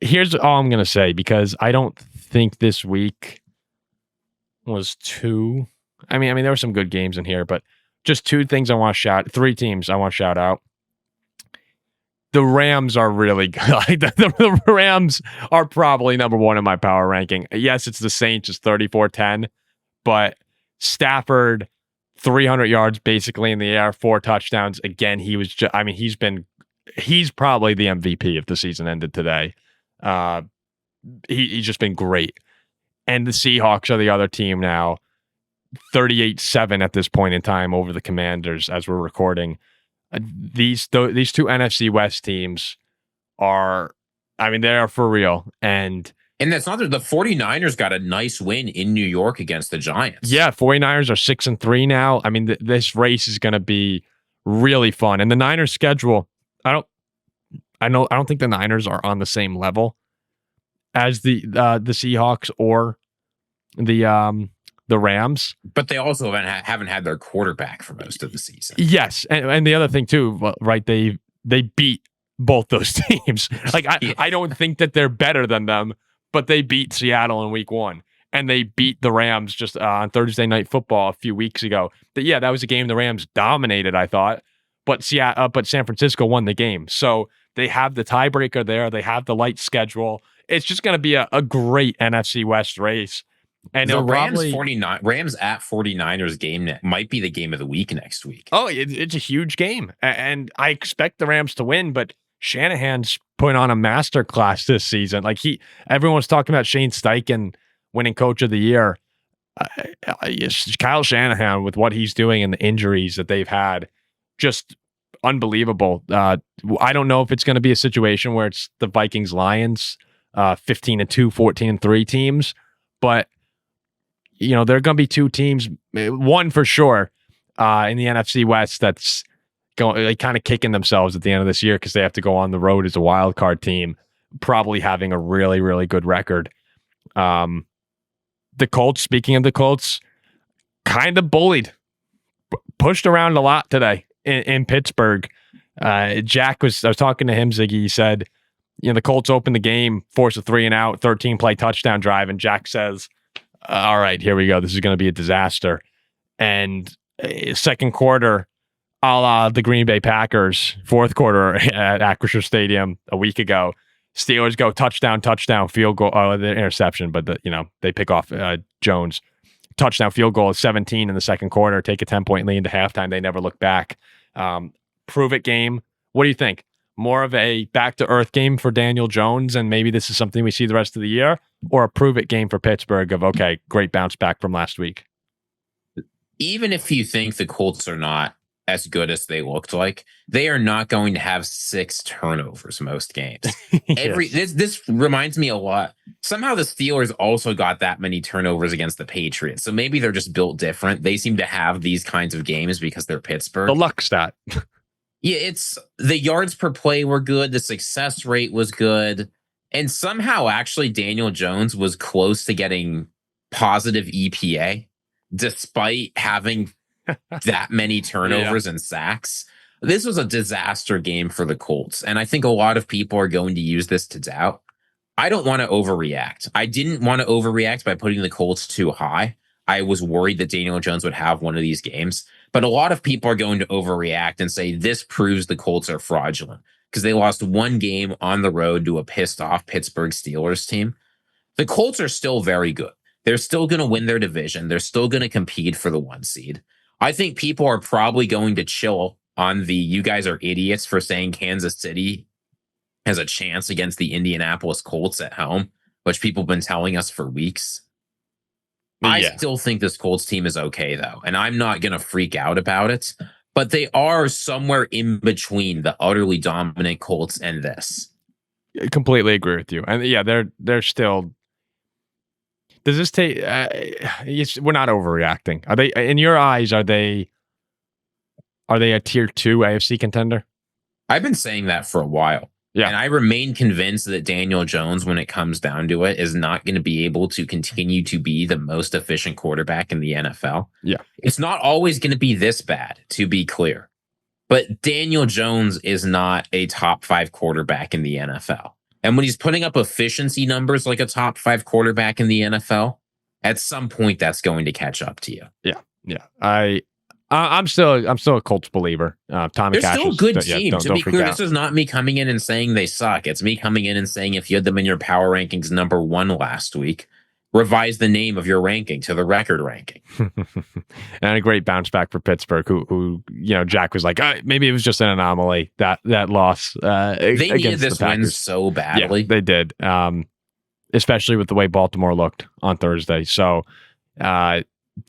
Here's all I'm going to say, because I don't think this week was too... I mean, there were some good games in here, but just 3 teams I want to shout out. The Rams are really good. Like, the Rams are probably number 1 in my power ranking. Yes, it's the Saints, it's 34-10, but Stafford, 300 yards basically in the air, 4 touchdowns. Again, he's probably the MVP if the season ended today. He's just been great. And the Seahawks are the other team now, 38-7 at this point in time over the Commanders as we're recording. These 2 NFC West teams are, they are for real. And that's not the 49ers got a nice win in New York against the Giants. Yeah, 49ers are 6-3 now. I mean, this race is going to be really fun. And the Niners schedule, I don't think the Niners are on the same level as the Seahawks or the Rams. But they also haven't had their quarterback for most of the season. Yes. And the other thing too, right, they beat both those teams. Like, I don't think that they're better than them, but they beat Seattle in week 1. And they beat the Rams just on Thursday Night Football a few weeks ago. That was a game the Rams dominated, I thought. But San Francisco won the game. So they have the tiebreaker there. They have the light schedule. It's just going to be a great NFC West race. And the Rams at 49ers game might be the game of the week next week. Oh, it's a huge game. And I expect the Rams to win, but Shanahan's putting on a masterclass this season. Like, everyone's talking about Shane Steichen winning Coach of the Year. Kyle Shanahan, with what he's doing and the injuries that they've had, just unbelievable. I don't know if it's going to be a situation where it's the Vikings-Lions, 15-2, 14-3 teams, but there are going to be 2 teams, one for sure, in the NFC West that's going kind of kicking themselves at the end of this year because they have to go on the road as a wild card team, probably having a really, really good record. The Colts, speaking of the Colts, kind of bullied, pushed around a lot today in Pittsburgh. I was talking to him, Ziggy. He said, the Colts opened the game, forced a 3-and-out, 13-play touchdown drive, and Jack says, all right, here we go. This is going to be a disaster. And second quarter, a la the Green Bay Packers fourth quarter at Acrisure Stadium a week ago. Steelers go touchdown, field goal, the interception, but they pick off Jones. Touchdown, field goal is 17 in the second quarter. Take a 10-point lead into halftime. They never look back. Prove it game. What do you think? More of a back to earth game for Daniel Jones, and maybe this is something we see the rest of the year, or a prove it game for Pittsburgh of, okay, great bounce back from last week? Even if you think the Colts are not as good as they looked like, they are not going to have 6 turnovers most games. Yes. This reminds me a lot. Somehow the Steelers also got that many turnovers against the Patriots. So maybe they're just built different. They seem to have these kinds of games because they're Pittsburgh. The luck stat. Yeah, it's the yards per play were good. The success rate was good. And somehow actually Daniel Jones was close to getting positive EPA despite having that many turnovers and sacks. This was a disaster game for the Colts. And I think a lot of people are going to use this to doubt. I don't want to overreact. I didn't want to overreact by putting the Colts too high. I was worried that Daniel Jones would have one of these games. But a lot of people are going to overreact and say this proves the Colts are fraudulent because they lost one game on the road to a pissed off Pittsburgh Steelers team. The Colts are still very good. They're still going to win their division. They're still going to compete for the 1 seed. I think people are probably going to chill on the you guys are idiots for saying Kansas City has a chance against the Indianapolis Colts at home, which people have been telling us for weeks. I still think this Colts team is okay, though, and I'm not going to freak out about it, but they are somewhere in between the utterly dominant Colts and this. I completely agree with you. And they're still... Does this take... we're not overreacting. Are they, in your eyes, are they a tier 2 AFC contender? I've been saying that for a while. Yeah. And I remain convinced that Daniel Jones, when it comes down to it, is not going to be able to continue to be the most efficient quarterback in the NFL. Yeah. It's not always going to be this bad, to be clear. But Daniel Jones is not a top 5 quarterback in the NFL. And when he's putting up efficiency numbers like a top 5 quarterback in the NFL, at some point that's going to catch up to you. Yeah. Yeah. I'm still a Colts believer. Tommy They're Cash still a good team. Don't to be clear, out. This is not me coming in and saying they suck. It's me coming in and saying if you had them in your power rankings number 1 last week, revise the name of your ranking to the record ranking. And a great bounce back for Pittsburgh, who Jack was like, maybe it was just an anomaly that loss. They needed this win so badly. Yeah, they did, especially with the way Baltimore looked on Thursday. So.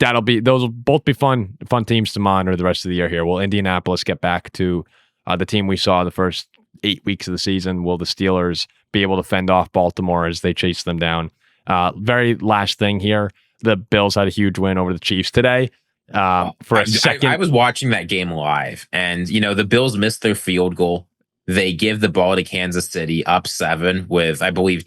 Those will both be fun teams to monitor the rest of the year here. Will Indianapolis get back to the team we saw the first 8 weeks of the season? Will the Steelers be able to fend off Baltimore as they chase them down? Very last thing here. The Bills had a huge win over the Chiefs today. For a second, I was watching that game live, and the Bills missed their field goal. They give the ball to Kansas City up 7 with, I believe,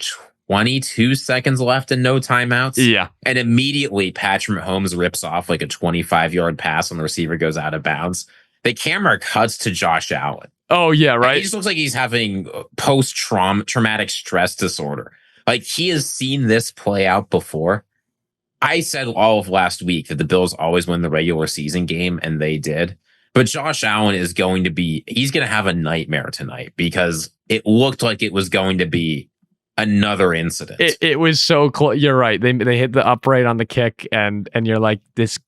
22 seconds left and no timeouts. Yeah. And immediately Patrick Mahomes rips off like a 25-yard pass when the receiver goes out of bounds. The camera cuts to Josh Allen. Oh, yeah, right. He just looks like he's having post-traumatic stress disorder. Like, he has seen this play out before. I said all of last week that the Bills always win the regular season game, and they did. But Josh Allen he's going to have a nightmare tonight because it looked like it was going to be another incident. It was so close. You're right. They hit the upright on the kick, and you're like, this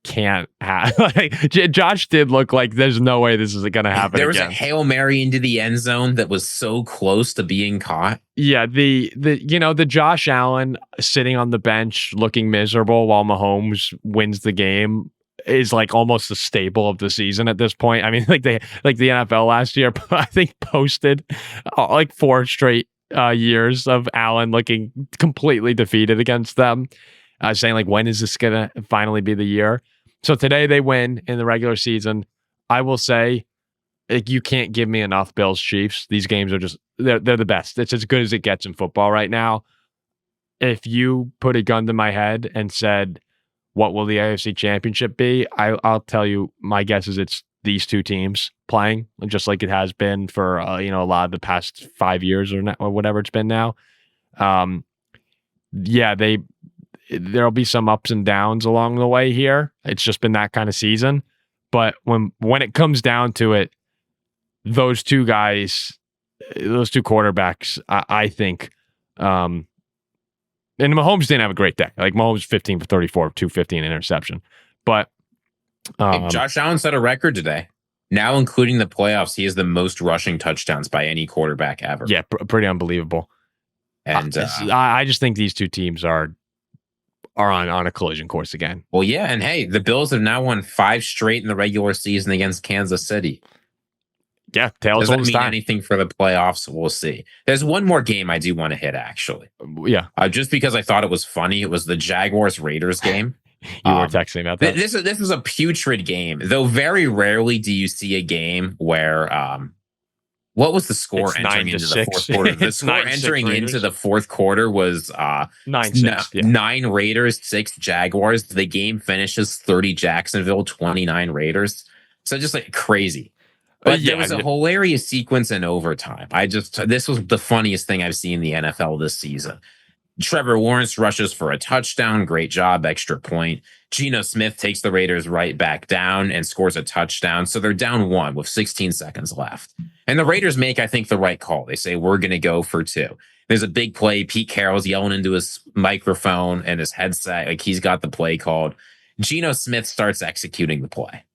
can't happen. Josh did look like there's no way this is going to happen. There was again. A Hail Mary into the end zone that was so close to being caught. Yeah, the Josh Allen sitting on the bench looking miserable while Mahomes wins the game is like almost the staple of the season at this point. I mean, like the NFL last year, I think posted like 4 straight years of Allen looking completely defeated against them, saying like, when is this gonna finally be the year? So today they win in the regular season. I will say, like, you can't give me enough Bills Chiefs. These games are just they're the best. It's as good as it gets in football right now. If you put a gun to my head and said, what will the AFC Championship be? I'll tell you, my guess is it's these 2 teams playing, just like it has been for a lot of the past 5 years or whatever it's been now. There'll be some ups and downs along the way here. It's just been that kind of season, But when it comes down to it, those two guys, those two quarterbacks, I think, and Mahomes didn't have a great day. Like Mahomes 15 for 34, 250 and interception. But Josh Allen set a record today. Now, including the playoffs, he has the most rushing touchdowns by any quarterback ever. Yeah, pretty unbelievable. And I just think these two teams are on a collision course again. Well, yeah, and hey, the Bills have now won 5 straight in the regular season against Kansas City. Yeah, tails does that mean time. anything for the playoffs? We'll see. There's one more game I do want to hit, actually. Yeah, just because I thought it was funny. It was the Jaguars-Raiders game. You were texting about that. This was a putrid game, though. Very rarely do you see a game where what was the score entering into the fourth quarter? The score entering into the fourth quarter was 9-6. 9 Raiders, 6 Jaguars. The game finishes 30 Jacksonville, 29 Raiders. So just like crazy. But there was a hilarious sequence in overtime. This was the funniest thing I've seen in the NFL this season. Trevor Lawrence rushes for a touchdown. Great job, extra point. Geno Smith takes the Raiders right back down and scores a touchdown. So they're down 1 with 16 seconds left. And the Raiders make, I think, the right call. They say, we're going to go for 2. There's a big play. Pete Carroll's yelling into his microphone and his headset. Like he's got the play called. Geno Smith starts executing the play.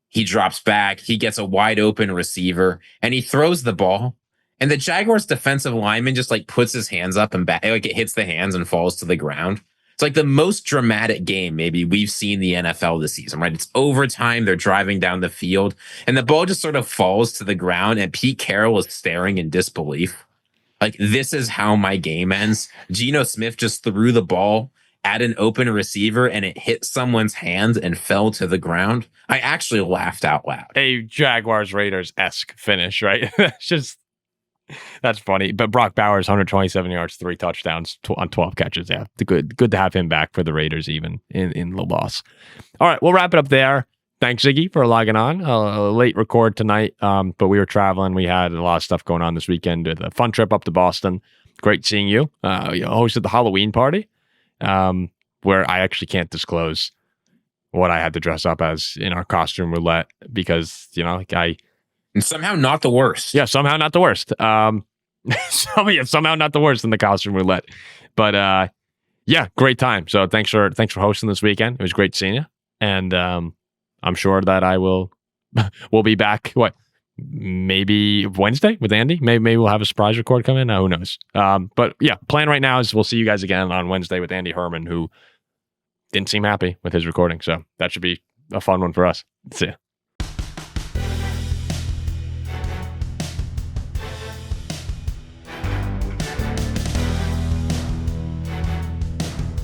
He drops back. He gets a wide open receiver and he throws the ball. And the Jaguars defensive lineman just like puts his hands up and back, like it hits the hands and falls to the ground. It's like the most dramatic game maybe we've seen the NFL this season, right? It's overtime. They're driving down the field and the ball just sort of falls to the ground and Pete Carroll is staring in disbelief. Like, this is how my game ends. Geno Smith just threw the ball at an open receiver and it hit someone's hand and fell to the ground. I actually laughed out loud. A Jaguars-Raiders-esque finish, right? That's funny. But Brock Bowers, 127 yards, 3 touchdowns on 12 catches. Yeah, good to have him back for the Raiders even in the loss. All right, we'll wrap it up there. Thanks, Ziggy, for logging on. A late record tonight, but we were traveling. We had a lot of stuff going on this weekend. A fun trip up to Boston. Great seeing you. You hosted the Halloween party, where I actually can't disclose what I had to dress up as in our costume roulette because, And somehow not the worst. Yeah, somehow not the worst. Somehow not the worst in the costume roulette. But yeah, great time. So thanks for hosting this weekend. It was great seeing you. And I'm sure that I will be back. Maybe Wednesday with Andy. Maybe we'll have a surprise record come in. Who knows? But yeah, plan right now is we'll see you guys again on Wednesday with Andy Herman, who didn't seem happy with his recording. So that should be a fun one for us. See ya.